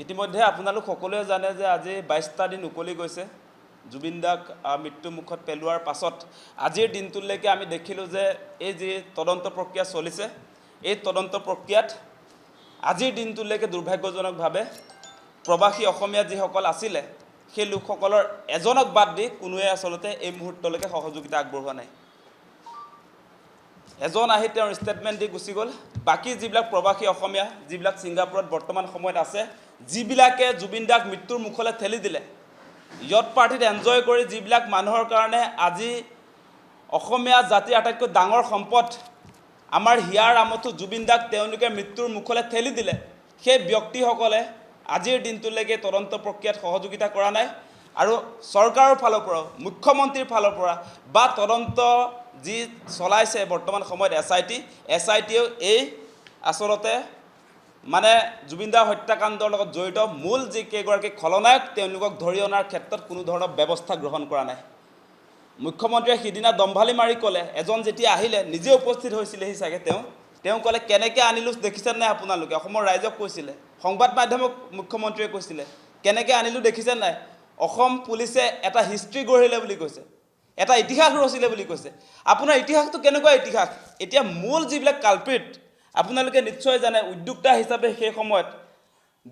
ইতিমধ্যে আপোনালোক সকলোৱে জানে যে আজি 22টা দিন উকলি গৈছে জুবিন দাক মৃত্যুমুখত পেলোৱাৰ পাছত আজিৰ দিনটোলৈকে আমি দেখিলোঁ যে এই যি তদন্ত প্ৰক্ৰিয়া চলিছে এই তদন্ত প্ৰক্ৰিয়াত আজিৰ দিনটোলৈকে দুৰ্ভাগ্যজনকভাৱে প্ৰবাসী অসমীয়া যিসকল আছিলে সেই লোকসকলৰ এজনক বাদ দি কোনোৱে আচলতে এই মুহূৰ্তলৈকে সহযোগিতা আগবঢ়োৱা নাই এজন আহি তেওঁৰ ষ্টেটমেণ্ট দি গুচি গ'ল বাকী যিবিলাক প্ৰবাসী অসমীয়া যিবিলাক ছিংগাপুৰত বৰ্তমান সময়ত আছে যিবিলাকে জুবিন দাক মৃত্যুৰ মুখলৈ ঠেলি দিলে ইয়ত পাৰ্টিত এনজয় কৰি যিবিলাক মানুহৰ কাৰণে আজি অসমীয়া জাতিৰ আটাইতকৈ ডাঙৰ সম্পদ আমাৰ হিয়াৰ আমঠু জুবিন দাক তেওঁলোকে মৃত্যুৰ মুখলৈ ঠেলি দিলে সেই ব্যক্তিসকলে আজিৰ দিনটোলৈকে তদন্ত প্ৰক্ৰিয়াত সহযোগিতা কৰা নাই আৰু চৰকাৰৰ ফালৰ পৰা মুখ্যমন্ত্ৰীৰ ফালৰ পৰা বা তদন্ত যি চলাইছে বৰ্তমান সময়ত এছ.আই.টিও এই আচলতে মানে জুবিন দাৰ হত্যাকাণ্ডৰ লগত জড়িত মূল যি কেইগৰাকী খলনায়ক তেওঁলোকক ধৰি অনাৰ ক্ষেত্ৰত কোনো ধৰণৰ ব্যৱস্থা গ্ৰহণ কৰা নাই মুখ্যমন্ত্ৰীয়ে সিদিনা দম্ভালি মাৰি ক'লে এজন যেতিয়া আহিলে নিজে উপস্থিত হৈছিলেহি চাগে তেওঁ ক'লে কেনেকৈ আনিলোঁ দেখিছে নাই আপোনালোকে অসমৰ ৰাইজক কৈছিলে সংবাদ মাধ্যমক মুখ্যমন্ত্ৰীয়ে কৈছিলে কেনেকৈ আনিলোঁ দেখিছে নাই অসম পুলিচে এটা হিষ্ট্ৰী গঢ়িলে বুলি কৈছে এটা ইতিহাস ৰচিলে বুলি কৈছে আপোনাৰ ইতিহাসটো কেনেকুৱা ইতিহাস এতিয়া মূল যিবিলাক কালপ্ৰিট আপোনালোকে নিশ্চয় জানে উদ্যোক্তা হিচাপে সেই সময়ত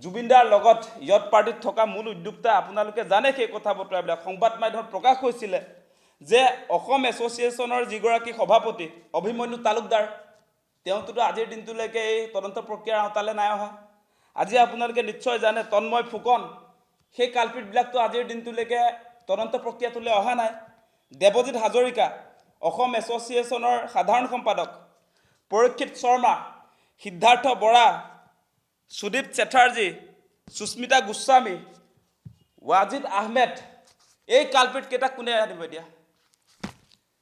জুবিন দাৰ লগত ইয়ত পাৰ্টিত থকা মূল উদ্যোক্তা আপোনালোকে জানে সেই কথা বতৰাবিলাক সংবাদ মাধ্যমত প্ৰকাশ হৈছিলে যে অসম এছ'চিয়েশ্যনৰ যিগৰাকী সভাপতি অভিমন্যু তালুকদাৰ তেওঁতো আজিৰ দিনটোলৈকে এই তদন্ত প্ৰক্ৰিয়াৰ আওতালে নাই অহা আজি আপোনালোকে নিশ্চয় জানে তন্ময় ফুকন সেই কালপ্ৰিটবিলাকতো আজিৰ দিনটোলৈকে তদন্ত প্ৰক্ৰিয়াটোলৈ অহা নাই দেৱজিৎ হাজৰিকা অসম এছ'চিয়েশ্যনৰ সাধাৰণ সম্পাদক পৰীক্ষিত শৰ্মা সিদ্ধাৰ্থ বৰা সুদীপ চেটাৰ্জী সুস্মিতা গোস্বামী ৱাজিদ আহমেদ এই কালপ্ৰিটকেইটাক কোনে আনিব এতিয়া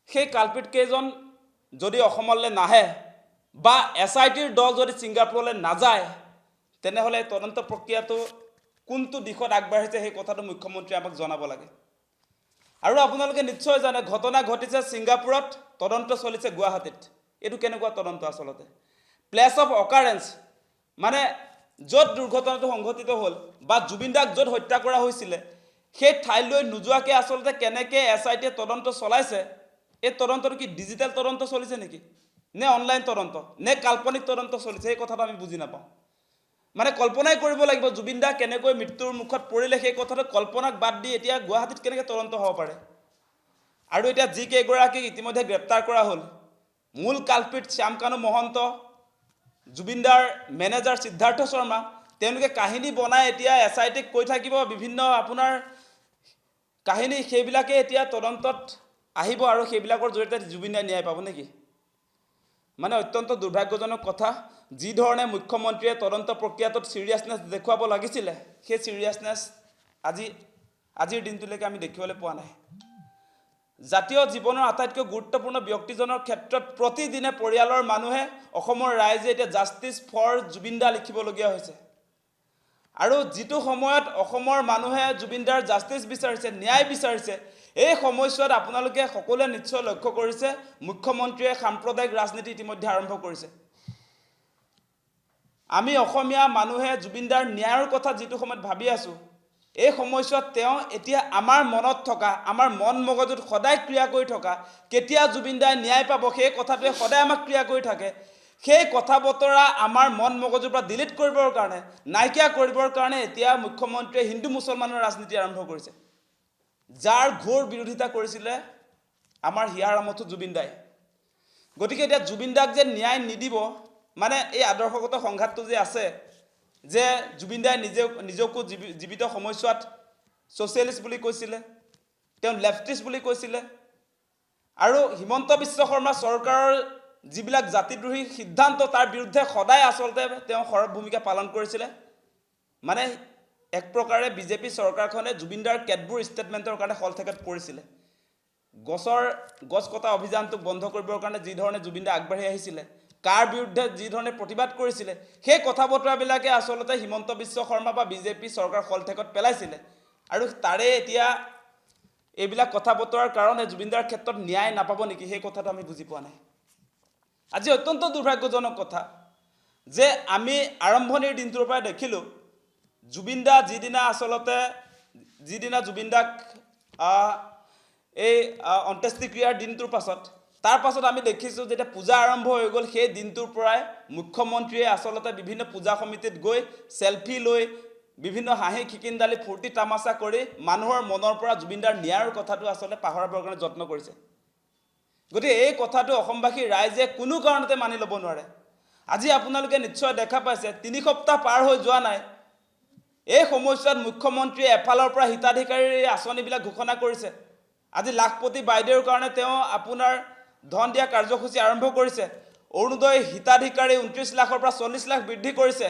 সেই কালপ্ৰিটকেইজন যদি অসমলৈ নাহে বা এছ.আই.টিৰ দল যদি ছিংগাপুৰলৈ নাযায় তেনেহ'লে তদন্ত প্ৰক্ৰিয়াটো কোনটো দিশত আগবাঢ়িছে সেই কথাটো মুখ্যমন্ত্ৰীয়ে আমাক জনাব লাগে আৰু আপোনালোকে নিশ্চয় জানে ঘটনা ঘটিছে ছিংগাপুৰত তদন্ত চলিছে গুৱাহাটীত এইটো কেনেকুৱা তদন্ত আচলতে প্লেচ অফ অকাৰেঞ্চ মানে য'ত দুৰ্ঘটনাটো সংঘটিত হ'ল বা জুবিন দাক য'ত হত্যা কৰা হৈছিলে সেই ঠাইলৈ নোযোৱাকৈ আচলতে কেনেকৈ এছ.আই.টিয়ে তদন্ত চলাইছে এই তদন্তটো কি ডিজিটেল তদন্ত চলিছে নেকি নে অনলাইন তদন্ত নে কাল্পনিক তদন্ত চলিছে এই কথাটো আমি বুজি নাপাওঁ মানে কল্পনাই কৰিব লাগিব জুবিন দা কেনেকৈ মৃত্যুৰ মুখত পৰিলে সেই কথাটো কল্পনাক বাদ দি এতিয়া গুৱাহাটীত কেনেকৈ তদন্ত হ'ব পাৰে আৰু এতিয়া যি কেইগৰাকীক ইতিমধ্যে গ্ৰেপ্তাৰ কৰা হ'ল মূল কালপ্ৰিট শ্যামকানু মহন্ত জুবিন দাৰ মেনেজাৰ সিদ্ধাৰ্থ শৰ্মা তেওঁলোকে কাহিনী বনাই এতিয়া এছ.আই.টিক কৈ থাকিব বিভিন্ন আপোনাৰ কাহিনী সেইবিলাকে এতিয়া তদন্তত আহিব আৰু সেইবিলাকৰ জৰিয়তে জুবিন দাই ন্যায় পাব নেকি মানে অত্যন্ত দুৰ্ভাগ্যজনক কথা যি ধৰণে মুখ্যমন্ত্ৰীয়ে তদন্ত প্ৰক্ৰিয়াটোত চিৰিয়াছনেছ দেখুৱাব লাগিছিলে সেই চিৰিয়াছনেছ আজিৰ দিনটোলৈকে আমি দেখিবলৈ পোৱা নাই জাতীয় জীৱনৰ আটাইতকৈ গুৰুত্বপূৰ্ণ ব্যক্তিজনৰ ক্ষেত্ৰত প্ৰতিদিনে পৰিয়ালৰ মানুহে অসমৰ ৰাইজে এতিয়া জাষ্টিছ ফৰ জুবিন দা লিখিবলগীয়া হৈছে আৰু যিটো সময়ত অসমৰ মানুহে জুবিন দাৰ জাষ্টিছ বিচাৰিছে ন্যায় বিচাৰিছে এই সময়ছোৱাত আপোনালোকে সকলোৱে নিশ্চয় লক্ষ্য কৰিছে মুখ্যমন্ত্ৰীয়ে সাম্প্ৰদায়িক ৰাজনীতি ইতিমধ্যে আৰম্ভ কৰিছে আমি অসমীয়া মানুহে জুবিন দাৰ ন্যায়ৰ কথা যিটো সময়ত ভাবি আছোঁ এই সময়ছোৱাত তেওঁ এতিয়া আমাৰ মনত থকা আমাৰ মন মগজুত সদায় ক্ৰিয়া কৰি থকা কেতিয়া জুবিন দাই ন্যায় পাব সেই কথাটোৱে সদায় আমাক ক্ৰিয়া কৰি থাকে সেই কথা বতৰা আমাৰ মন মগজুৰ পৰা ডিলিট কৰিবৰ কাৰণে নাইকিয়া কৰিবৰ কাৰণে এতিয়া মুখ্যমন্ত্ৰীয়ে হিন্দু মুছলমানৰ ৰাজনীতি আৰম্ভ কৰিছে যাৰ ঘোৰ বিৰোধিতা কৰিছিলে আমাৰ হিয়াৰ আমঠু জুবিন দাই গতিকে এতিয়া জুবিন দাক যে ন্যায় নিদিব মানে এই আদৰ্শগত সংঘাতটো যে আছে যে জুবিন দাই নিজকো জীৱিত সময়ছোৱাত ছ'চিয়েলিষ্ট বুলি কৈছিলে তেওঁ লেফটিষ্ট বুলি কৈছিলে আৰু হিমন্ত বিশ্ব শৰ্মা চৰকাৰৰ যিবিলাক জাতিদ্ৰোহী সিদ্ধান্ত তাৰ বিৰুদ্ধে সদায় আচলতে তেওঁ সৰব ভূমিকা পালন কৰিছিলে মানে এক প্ৰকাৰে বিজেপি চৰকাৰখনে জুবিন দাৰ কেতবোৰ ষ্টেটমেণ্টৰ কাৰণে হলঠেকত পৰিছিলে গছ কটা অভিযানটোক বন্ধ কৰিবৰ কাৰণে যি ধৰণে জুবিন দা আগবাঢ়ি আহিছিলে কাৰ বিৰুদ্ধে যি ধৰণে প্ৰতিবাদ কৰিছিলে সেই কথা বতৰাবিলাকে আচলতে হিমন্ত বিশ্ব শৰ্মা বা বিজেপি চৰকাৰ হলঠেকত পেলাইছিলে আৰু তাৰে এতিয়া এইবিলাক কথা বতৰাৰ কাৰণে জুবিন দাৰ ক্ষেত্ৰত ন্যায় নাপাব নেকি সেই কথাটো আমি বুজি পোৱা নাই আজি অত্যন্ত দুৰ্ভাগ্যজনক কথা যে আমি আৰম্ভণিৰ দিনটোৰ পৰা দেখিলোঁ জুবিন দা যিদিনা জুবিন দাক এই অন্ত্যেষ্টিক্ৰিয়াৰ দিনটোৰ পাছত তাৰ পাছত আমি দেখিছোঁ যেতিয়া পূজা আৰম্ভ হৈ গ'ল সেই দিনটোৰ পৰাই মুখ্যমন্ত্ৰীয়ে আচলতে বিভিন্ন পূজা সমিতিত গৈ চেলফি লৈ বিভিন্ন হাঁহি খিকিন্দালি ফূৰ্তি তামাচা কৰি মানুহৰ মনৰ পৰা জুবিন দাৰ ন্যায়ৰ কথাটো আচলতে পাহৰাবৰ কাৰণে যত্ন কৰিছে গতিকে এই কথাটো অসমবাসী ৰাইজে কোনো কাৰণতে মানি ল'ব নোৱাৰে আজি আপোনালোকে নিশ্চয় দেখা পাইছে 3 সপ্তাহ পাৰ হৈ যোৱা নাই এই সময়ছোৱাত মুখ্যমন্ত্ৰীয়ে এফালৰ পৰা হিতাধিকাৰীৰ আঁচনিবিলাক ঘোষণা কৰিছে আজি লাখপতি বাইদেউৰ কাৰণে তেওঁ আপোনাৰ ধন দিয়া কাৰ্যসূচী আৰম্ভ কৰিছে অৰুণোদয় হিতাধিকাৰী 29 লাখৰ পৰা 40 লাখ বৃদ্ধি কৰিছে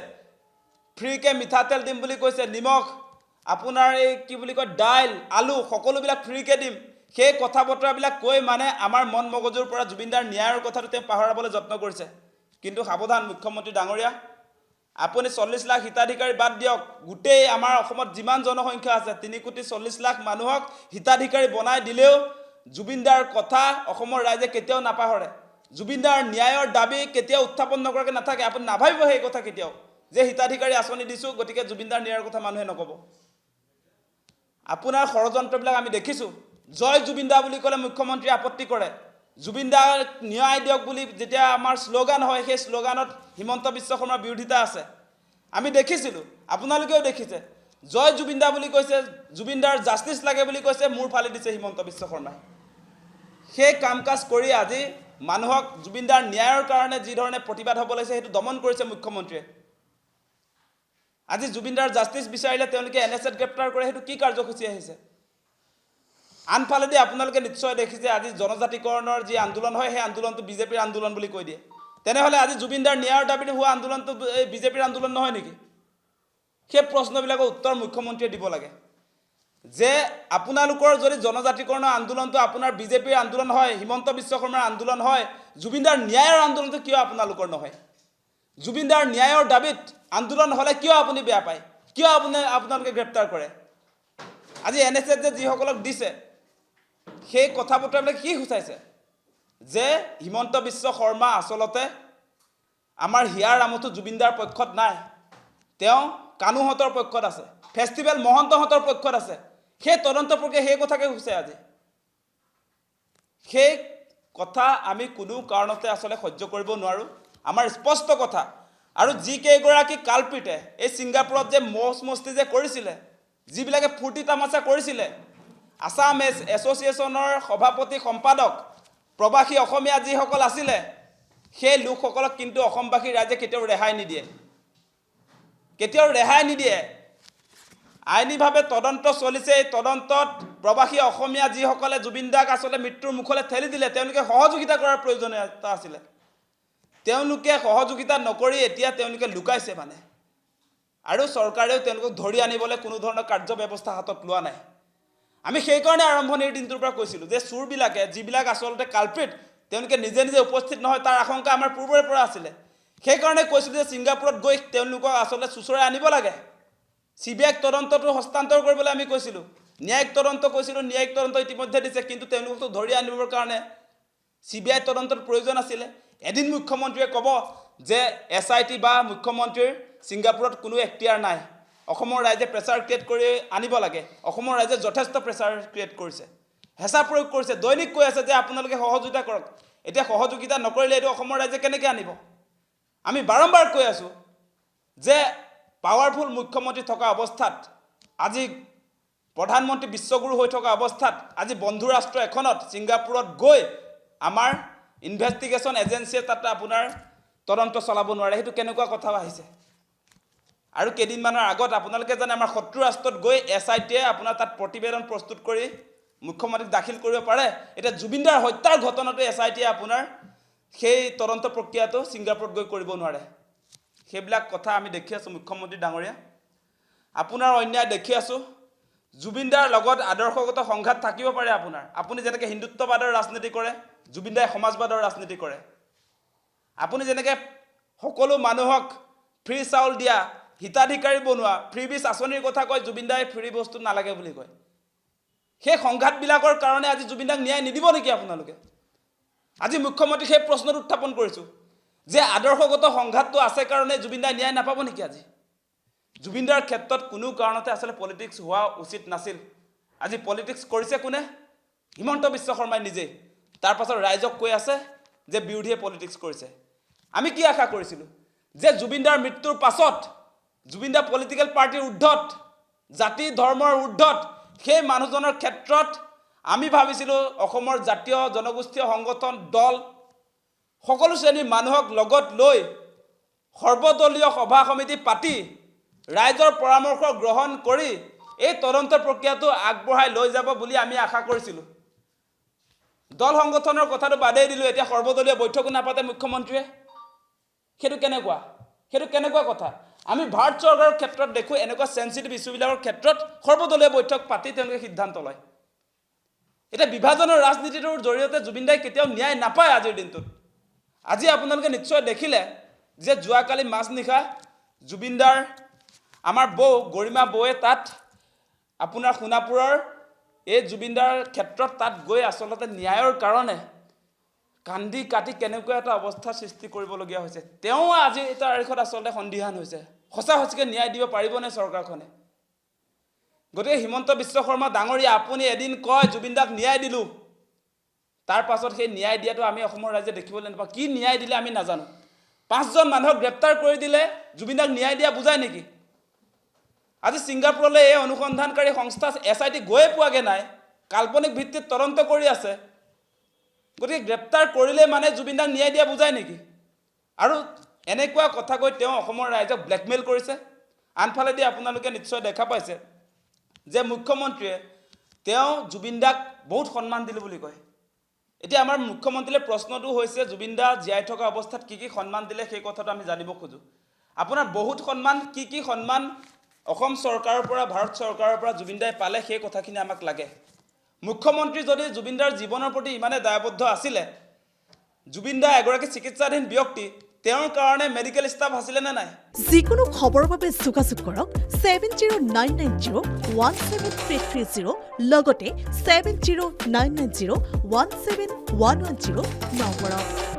ফ্ৰীকে মিঠাতেল দিম বুলি কৈছে নিমখ আপোনাৰ এই কি বুলি কয় দাইল আলু সকলোবিলাক ফ্ৰীকে দিম সেই কথা বতৰাবিলাক কৈ মানে আমাৰ মন মগজুৰ পৰা জুবিন দাৰ ন্যায়ৰ কথাটো তেওঁ পাহৰাবলৈ যত্ন কৰিছে কিন্তু সাৱধান মুখ্যমন্ত্ৰী ডাঙৰীয়া আপুনি 40 লাখ হিতাধিকাৰী বাদ দিয়ক গোটেই আমাৰ অসমত যিমান জনসংখ্যা আছে 3,40 লাখ মানুহক হিতাধিকাৰী বনাই দিলেও জুবিন দাৰ কথা অসমৰ ৰাইজে কেতিয়াও নাপাহৰে জুবিন দাৰ ন্যায়ৰ দাবী কেতিয়াও উত্থাপন নকৰাকৈ নাথাকে আপুনি নাভাবিব সেই কথা কেতিয়াও যে হিতাধিকাৰী আঁচনি দিছোঁ গতিকে জুবিন দাৰ ন্যায়ৰ কথা মানুহে নক'ব আপোনাৰ ষড়যন্ত্ৰবিলাক আমি দেখিছোঁ জয় জুবিন দা বুলি ক'লে মুখ্যমন্ত্ৰী আপত্তি কৰে জুবিন দাৰ ন্যায় দিয়ক বুলি যেতিয়া আমাৰ শ্লোগান হয় সেই শ্লোগানত হিমন্ত বিশ্ব শৰ্মাৰ বিৰোধিতা আছে আমি দেখিছিলোঁ আপোনালোকেও দেখিছে জয় জুবিন দা বুলি কৈছে জুবিন দাৰ জাষ্টিছ লাগে বুলি কৈছে মূৰ ফালি দিছে হিমন্ত বিশ্ব শৰ্মাই সেই কাম কাজ কৰি আজি মানুহক জুবিন দাৰ ন্যায়ৰ কাৰণে যি ধৰণে প্ৰতিবাদ হ'ব লাগিছে সেইটো দমন কৰিছে মুখ্যমন্ত্ৰীয়ে আজি জুবিন দাৰ জাষ্টিছ বিচাৰিলে তেওঁলোকে NSAত গ্ৰেপ্তাৰ কৰে সেইটো কি কাৰ্যসূচী আহিছে আনফালেদি আপোনালোকে নিশ্চয় দেখিছে আজি জনজাতিকৰণৰ যি আন্দোলন হয় সেই আন্দোলনটো বিজেপিৰ আন্দোলন বুলি কৈ দিয়ে তেনেহ'লে আজি জুবিন দাৰ ন্যায়ৰ দাবীত হোৱা আন্দোলনটো এই বিজেপিৰ আন্দোলন নহয় নেকি সেই প্ৰশ্নবিলাকৰ উত্তৰ মুখ্যমন্ত্ৰীয়ে দিব লাগে যে আপোনালোকৰ যদি জনজাতিকৰণৰ আন্দোলনটো আপোনাৰ বিজেপিৰ আন্দোলন হয় হিমন্ত বিশ্ব শৰ্মাৰ আন্দোলন হয় জুবিন দাৰ ন্যায়ৰ আন্দোলনটো কিয় আপোনালোকৰ নহয় জুবিন দাৰ ন্যায়ৰ দাবীত আন্দোলন হ'লে কিয় আপুনি বেয়া পায় কিয় আপোনালোকে গ্ৰেপ্তাৰ কৰে আজি NSAত যে যিসকলক দিছে সেই কথা বতৰাবিলাক কি সূচাইছে যে হিমন্ত বিশ্ব শৰ্মা আচলতে আমাৰ হিয়াৰ আমঠু জুবিন দাৰ পক্ষত নাই তেওঁ কানুহঁতৰ পক্ষত আছে ফেষ্টিভেল মহন্তহঁতৰ পক্ষত আছে সেই তদন্ত প্ৰক্ৰিয়া সেই কথাকে সূচায় আজি সেই কথা আমি কোনো কাৰণতে আচলতে সহ্য কৰিব নোৱাৰোঁ আমাৰ স্পষ্ট কথা আৰু যিকেইগৰাকী কালপিতে এই ছিংগাপুৰত যে মৌজ মস্তি যে কৰিছিলে যিবিলাকে ফূৰ্তি তামাচা কৰিছিলে আসাম এছ'চিয়েশ্যনৰ সভাপতি সম্পাদক প্ৰবাসী অসমীয়া যিসকল আছিলে সেই লোকসকলক কিন্তু অসমবাসী ৰাইজে কেতিয়াও ৰেহাই নিদিয়ে আইনীভাৱে তদন্ত চলিছে এই তদন্তত প্ৰবাসী অসমীয়া যিসকলে জুবিন দাক আচলতে মৃত্যুৰ মুখলৈ ঠেলি দিলে তেওঁলোকে সহযোগিতা কৰাৰ প্ৰয়োজনীয়তা আছিলে তেওঁলোকে সহযোগিতা নকৰি এতিয়া তেওঁলোকে লুকাইছে মানে আৰু চৰকাৰেও তেওঁলোকক ধৰি আনিবলৈ কোনো ধৰণৰ কাৰ্য ব্যৱস্থা হাতত লোৱা নাই আমি সেইকাৰণে আৰম্ভণিৰ দিনটোৰ পৰা কৈছিলোঁ যে চুৰবিলাকে যিবিলাক আচলতে কালপিট তেওঁলোকে নিজে নিজে উপস্থিত নহয় তাৰ আশংকা আমাৰ পূৰ্বৰে পৰা আছিলে সেইকাৰণে কৈছিলোঁ যে ছিংগাপুৰত গৈ তেওঁলোকক আচলতে চুচৰাই আনিব লাগে CBIক তদন্তটো হস্তান্তৰ কৰিবলৈ আমি কৈছিলোঁ ন্যায়িক তদন্ত কৈছিলোঁ ন্যায়িক তদন্ত ইতিমধ্যে দিছে কিন্তু তেওঁলোকক ধৰি আনিবৰ কাৰণে CBI তদন্তৰ প্ৰয়োজন আছিলে এদিন মুখ্যমন্ত্ৰীয়ে ক'ব যে SIT বা মুখ্যমন্ত্ৰীৰ ছিংগাপুৰত কোনো এখতিয়াৰ নাই অসমৰ ৰাইজে প্ৰেছাৰ ক্ৰিয়েট কৰি আনিব লাগে অসমৰ ৰাইজে যথেষ্ট প্ৰেছাৰ ক্ৰিয়েট কৰিছে হেঁচা প্ৰয়োগ কৰিছে দৈনিক কৈ আছে যে আপোনালোকে সহযোগিতা কৰক এতিয়া সহযোগিতা নকৰিলে এইটো অসমৰ ৰাইজে কেনেকৈ আনিব আমি বাৰম্বাৰ কৈ আছোঁ যে পাৱাৰফুল মুখ্যমন্ত্ৰী থকা অৱস্থাত আজি প্ৰধানমন্ত্ৰী বিশ্বগুৰু হৈ থকা অৱস্থাত আজি বন্ধু ৰাষ্ট্ৰ এখনত ছিংগাপুৰত গৈ আমাৰ ইনভেষ্টিগেশ্যন এজেঞ্চিয়ে তাতে আপোনাৰ তদন্ত চলাব নোৱাৰে সেইটো কেনেকুৱা কথা আহিছে আৰু কেইদিনমানৰ আগত আপোনালোকে জানে আমাৰ শত্ৰু ৰাষ্ট্ৰত গৈ SITয়ে আপোনাৰ তাত প্ৰতিবেদন প্ৰস্তুত কৰি মুখ্যমন্ত্ৰীক দাখিল কৰিব পাৰে এতিয়া জুবিন দাৰ হত্যাৰ ঘটনাটো SITয়ে আপোনাৰ সেই তদন্ত প্ৰক্ৰিয়াটো ছিংগাপুৰত গৈ কৰিব নোৱাৰে সেইবিলাক কথা আমি দেখি আছোঁ মুখ্যমন্ত্ৰী ডাঙৰীয়া আপোনাৰ অন্যায় দেখি আছোঁ জুবিন দাৰ লগত আদৰ্শগত সংঘাত থাকিব পাৰে আপুনি যেনেকৈ হিন্দুত্ববাদৰ ৰাজনীতি কৰে জুবিন দাই সমাজবাদৰ ৰাজনীতি কৰে আপুনি যেনেকৈ সকলো মানুহক ফ্ৰী চাউল দিয়া হিতাধিকাৰী বনোৱা ফ্ৰী বীজ আঁচনিৰ কথা কয় জুবিন দাই ফ্ৰী বস্তু নালাগে বুলি কয় সেই সংঘাতবিলাকৰ কাৰণে আজি জুবিন দাক ন্যায় নিদিব নেকি আপোনালোকে আজি মুখ্যমন্ত্ৰী সেই প্ৰশ্নটো উত্থাপন কৰিছোঁ যে আদৰ্শগত সংঘাতটো আছে কাৰণে জুবিন দাই ন্যায় নাপাব নেকি আজি জুবিনদাৰ ক্ষেত্ৰত কোনো কাৰণতে আসলে পলিটিক্স হোৱা উচিত নাছিল আজি পলিটিক্স কৰিছে কোনে হিমন্ত বিশ্ব শৰ্মাই নিজে তাৰ পাছত ৰাইজক কৈ আছে যে বিৰোধীয়ে পলিটিক্স কৰিছে আমি কি আশা কৰিছিলো যে জুবিনদাৰ মৃত্যুৰ পাছত জুবিনদা পলিটিক্যাল পাৰ্টিৰ উদ্ধত জাতি ধৰ্মৰ উদ্ধত সেই মানুহজনৰ ক্ষেত্ৰত আমি ভাবিছিলো অসমৰ জাতীয় জনগোষ্ঠীয় সংগঠন দল সকলো শ্ৰেণীৰ মানুহক লগত লৈ সৰ্বদলীয় সভা সমিতি পাতি ৰাইজৰ পৰামৰ্শ গ্ৰহণ কৰি এই তদন্ত প্ৰক্ৰিয়াটো আগবঢ়াই লৈ যাব বুলি আমি আশা কৰিছিলো দল সংগঠনৰ কথাটো বাদেই দিলো এতিয়া সৰ্বদলীয় বৈঠকো নাপাতে মুখ্যমন্ত্ৰীয়ে সেইটো কেনেকুৱা কথা আমি ভাৰত চৰকাৰৰ ক্ষেত্ৰত দেখো এনেকুৱা সেনসিটিভ ইস্যুবিলাকৰ ক্ষেত্ৰত সৰ্বদলীয় বৈঠক পাতি তেওঁলোকে সিদ্ধান্ত লয় এটা বিভাজনৰ ৰাজনীতিৰ জৰিয়তে জুবিনদাই কেতিয়াও ন্যায় নাপায় আজিৰ দিনটোত আজি আপোনালোকে নিশ্চয় দেখিলে যে জুৱাকালি মাজনিশা জুবিনদাৰ আমাৰ বৌ গৰিমা বৌয়ে তাত আপোনাৰ সোণাপুৰৰ এই জুবিনদাৰ ক্ষেত্ৰত তাত গৈ আসলতে ন্যায়ৰ কাৰণে কান্দি কাটি কেনেকুৱা এটা অৱস্থা সৃষ্টি কৰিবলগীয়া হৈছে তেওঁ আজি এটা তাৰিখত আসলতে সন্ধিহান হৈছে সঁচাকে ন্যায় দিব পাৰিবনে চৰকাৰখনে গতিকে হিমন্ত বিশ্ব শৰ্মা ডাঙৰীয়া আপুনি এদিন কয় জুবিনদাক ন্যায় দিলো তাৰ পাছত সেই ন্যায় দিয়াটো আমি অসমৰ ৰাইজে দেখিবলৈ নাপাওঁ কি ন্যায় দিলে আমি নাজানো 5 জন মানুহক গ্ৰেপ্তাৰ কৰি দিলে জুবিনদাক ন্যায় দিয়া বুজায় নেকি আজি সিংগাপুৰলৈ এই অনুসন্ধানকাৰী সংস্থা এসআইটি গৈ পোৱাগে নাই কাল্পনিক ভিত্তিত তদন্ত কৰি আছে গতিকে গ্ৰেপ্তাৰ কৰিলে মানে জুবিনদাক ন্যায় দিয়া বুজায় নেকি আৰু এনেকুৱা কথা কৈ তেওঁ অসমৰ ৰাইজক ব্লেকমেইল কৰিছে আনফালেদি আপোনালোকে নিশ্চয় দেখা পাইছে যে মুখ্যমন্ত্ৰীয়ে তেওঁ জুবিনদাক বহুত সন্মান দিলে বুলি কয় এতিয়া আমাৰ মুখ্যমন্ত্ৰীলে প্ৰশ্নটো হৈছে জুবিনদা জীয়াই থকা অৱস্থাত কি সন্মান দিলে সেই কথাটো আমি জানিব খোজো আপোনাৰ বহুত সন্মান কি সন্মান অসম চৰকাৰৰ পৰা ভাৰত চৰকাৰৰ পৰা জুবিনদাই পালে সেই কথাখিনি আমাক লাগে মুখ্যমন্ত্ৰী যদি জুবিনদাৰ জীৱনৰ প্ৰতি ইমানে দায়বদ্ধ আছিল জুবিনদা এগৰাকী চিকিৎসাধীন ব্যক্তি তেওঁৰ কাৰণে মেডিকেল ষ্টাফ আছিল নে নাই যিকোনো খবৰৰ বাবে যোগাযোগ কৰক 7099017330 লগতে 7099017110 নম্বৰত